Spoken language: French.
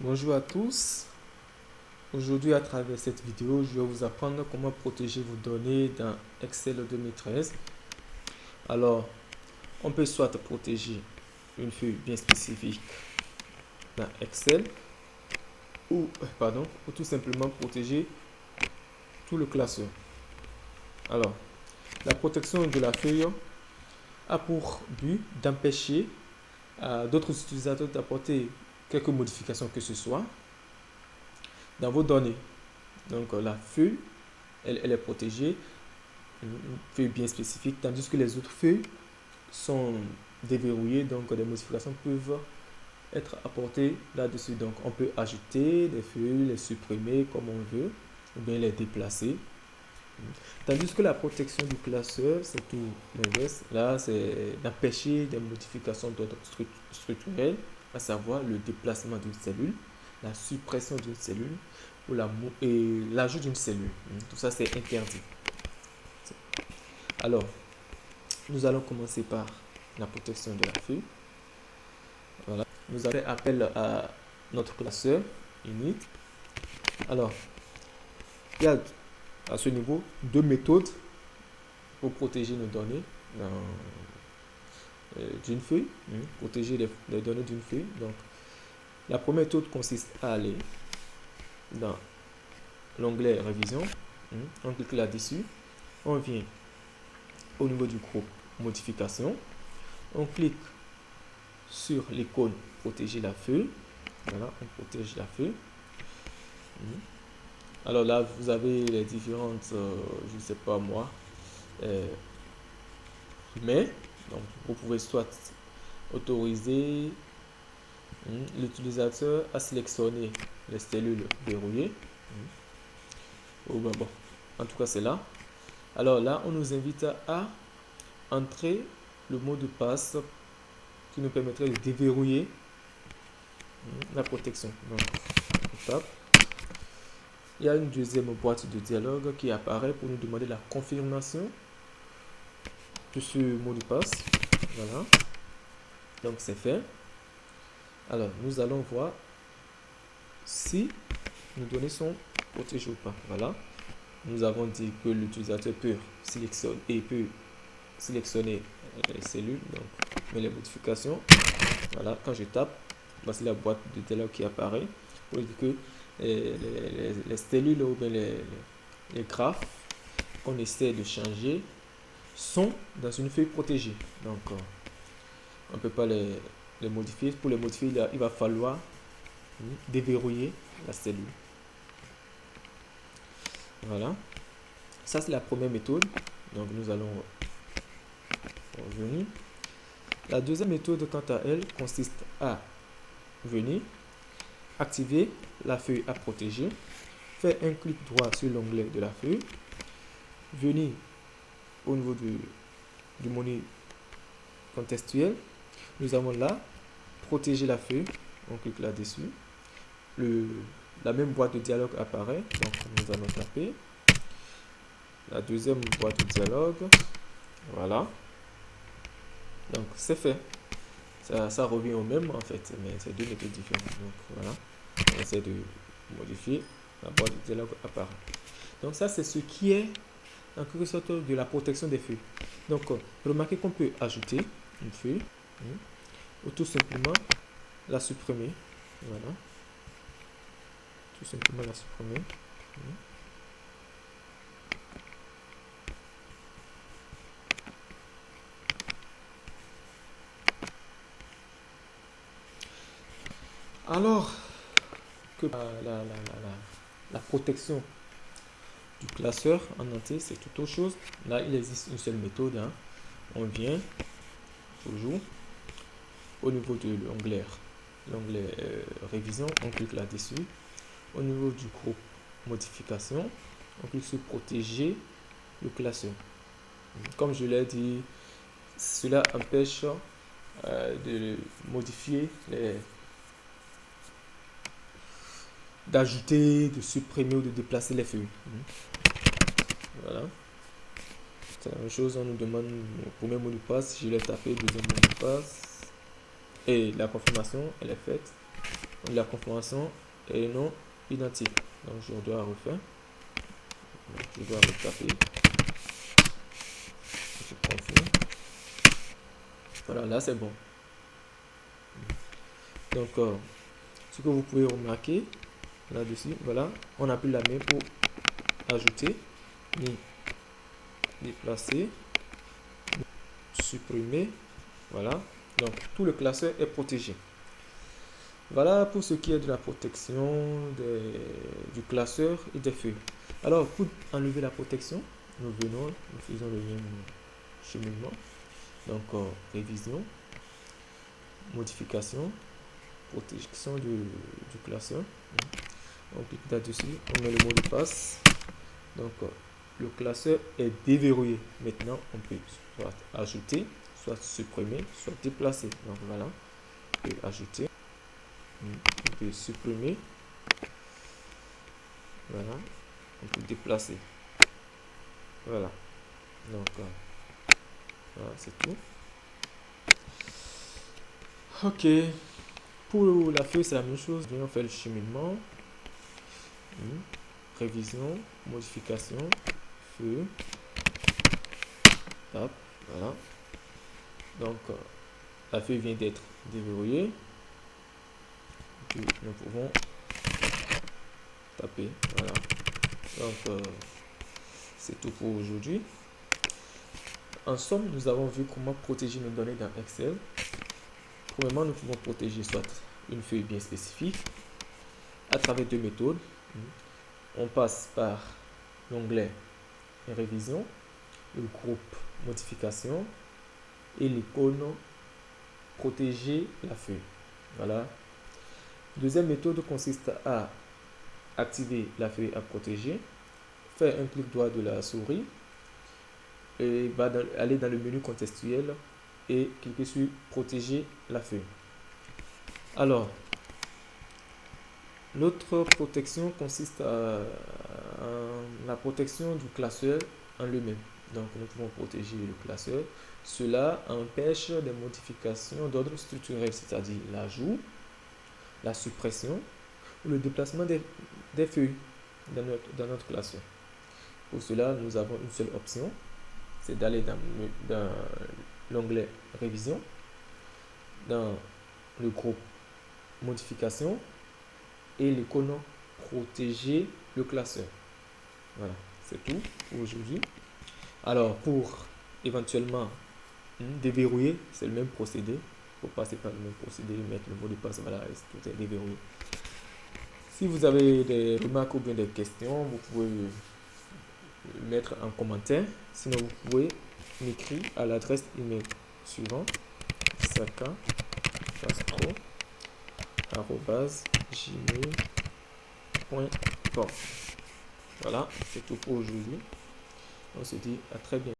Bonjour à tous. Aujourd'hui, à travers cette vidéo, je vais vous apprendre comment protéger vos données dans Excel 2013. Alors, on peut soit protéger une feuille bien spécifique dans Excel ou tout simplement protéger tout le classeur. Alors, la protection de la feuille a pour but d'empêcher d'autres utilisateurs d'apporter quelques modifications que ce soit dans vos données. Donc, la feuille, elle est protégée, une feuille bien spécifique, tandis que les autres feuilles sont déverrouillées, donc des modifications peuvent être apportées là-dessus. Donc, on peut ajouter des feuilles, les supprimer comme on veut, ou bien les déplacer. Tandis que la protection du classeur, c'est tout l'inverse. Là, c'est d'empêcher des modifications d'ordre structurel, à savoir le déplacement d'une cellule, la suppression d'une cellule ou l'ajout d'une cellule. Tout ça, c'est interdit. Alors, nous allons commencer par la protection de la feuille. Voilà. Nous allons faire appel à notre classeur init. Alors, il y a à ce niveau deux méthodes pour protéger nos données d'une feuille, protéger les données d'une feuille. Donc, la première méthode consiste à aller dans l'onglet révision, on clique là-dessus, on vient au niveau du groupe modification, on clique sur l'icône protéger la feuille. Voilà, on protège la feuille. Alors là, vous avez les différentes, je ne sais pas moi, mais donc vous pouvez soit autoriser l'utilisateur à sélectionner les cellules verrouillées. Ou ben bon, en tout cas c'est là. Alors là, on nous invite à entrer le mot de passe qui nous permettrait de déverrouiller la protection. Donc, on tape. Il y a une deuxième boîte de dialogue qui apparaît pour nous demander la confirmation de ce mot de passe. Voilà. Donc c'est fait. Alors nous allons voir si nos données sont protégées ou pas. Voilà. Nous avons dit que l'utilisateur peut sélectionner les cellules, donc mais les modifications. Voilà, quand je tape, voici la boîte de dialogue qui apparaît pour dire que les cellules ou bien les graphes qu'on essaie de changer sont dans une feuille protégée. Donc, on ne peut pas les modifier. Pour les modifier, il va falloir déverrouiller la cellule. Voilà. Ça, c'est la première méthode. Donc, nous allons revenir. La deuxième méthode, quant à elle, consiste à venir activer la feuille à protéger, faire un clic droit sur l'onglet de la feuille, venir au niveau du menu contextuel. Nous avons là protéger la feuille, on clique là-dessus. La même boîte de dialogue apparaît, donc nous allons taper la deuxième boîte de dialogue. Voilà. Donc c'est fait. Ça revient au même en fait, mais c'est deux méthodes différentes. Donc voilà, on essaie de modifier, la boîte de dialogue apparaît. Donc ça c'est ce qui est en quelque sorte de la protection des feuilles. Donc remarquez qu'on peut ajouter une feuille ou tout simplement la supprimer. Voilà, tout simplement la supprimer. Alors que la protection du classeur en entier, c'est tout autre chose. Là, il existe une seule méthode. On vient toujours au niveau de l'onglet révision, on clique là-dessus. Au niveau du groupe modification, on clique sur protéger le classeur. Comme je l'ai dit, cela empêche de modifier d'ajouter, de supprimer ou de déplacer les feuilles. Voilà. C'est la même chose, on nous demande le premier mot de passe, je l'ai tapé, deuxième mot de passe. Et la confirmation, elle est faite. la configuration est non identique. Donc je dois refaire. Je dois retaper. Je confirme. Voilà, là c'est bon. Donc ce que vous pouvez remarquer là-dessus, voilà, on n'a plus la main pour ajouter, ni déplacer, supprimer. Voilà, donc tout le classeur est protégé. Voilà pour ce qui est de la protection du classeur et des feuilles. Alors pour enlever la protection, nous faisons le même cheminement. Donc révision, modification, protection du classeur. On clique là-dessus, on met le mot de passe. Donc le classeur est déverrouillé. Maintenant on peut soit ajouter, soit supprimer, soit déplacer. Donc voilà, on peut ajouter, on peut supprimer, voilà, on peut déplacer. Voilà, donc voilà, c'est tout. Ok, pour la feuille c'est la même chose. On fait le cheminement, révision, modification, feuille, hop, voilà. Donc la feuille vient d'être déverrouillée. Puis nous pouvons taper, voilà. Donc c'est tout pour aujourd'hui. En somme, nous avons vu comment protéger nos données dans Excel. Premièrement, nous pouvons protéger soit une feuille bien spécifique à travers deux méthodes. On passe par l'onglet révision, le groupe modification et l'icône protéger la feuille. Voilà. Deuxième méthode consiste à activer la feuille à protéger, faire un clic droit de la souris et aller dans le menu contextuel et cliquer sur protéger la feuille. Alors, l'autre protection consiste à la protection du classeur en lui-même. Donc, nous pouvons protéger le classeur. Cela empêche des modifications d'ordre structurel, c'est-à-dire l'ajout, la suppression ou le déplacement des feuilles dans notre classeur. Pour cela, nous avons une seule option, c'est d'aller dans l'onglet révision, dans le groupe modification et l'icône protéger le classeur. Voilà, c'est tout pour aujourd'hui. Alors pour éventuellement déverrouiller, c'est le même procédé. Il faut passer par le même procédé, mettre le mot de passe, voilà, tout est déverrouillé. Si vous avez des remarques ou bien des questions, vous pouvez mettre en commentaire. Sinon, vous pouvez m'écrire à l'adresse email suivante isaka.castro@gmail.com. Voilà, c'est tout pour aujourd'hui. On se dit à très bientôt.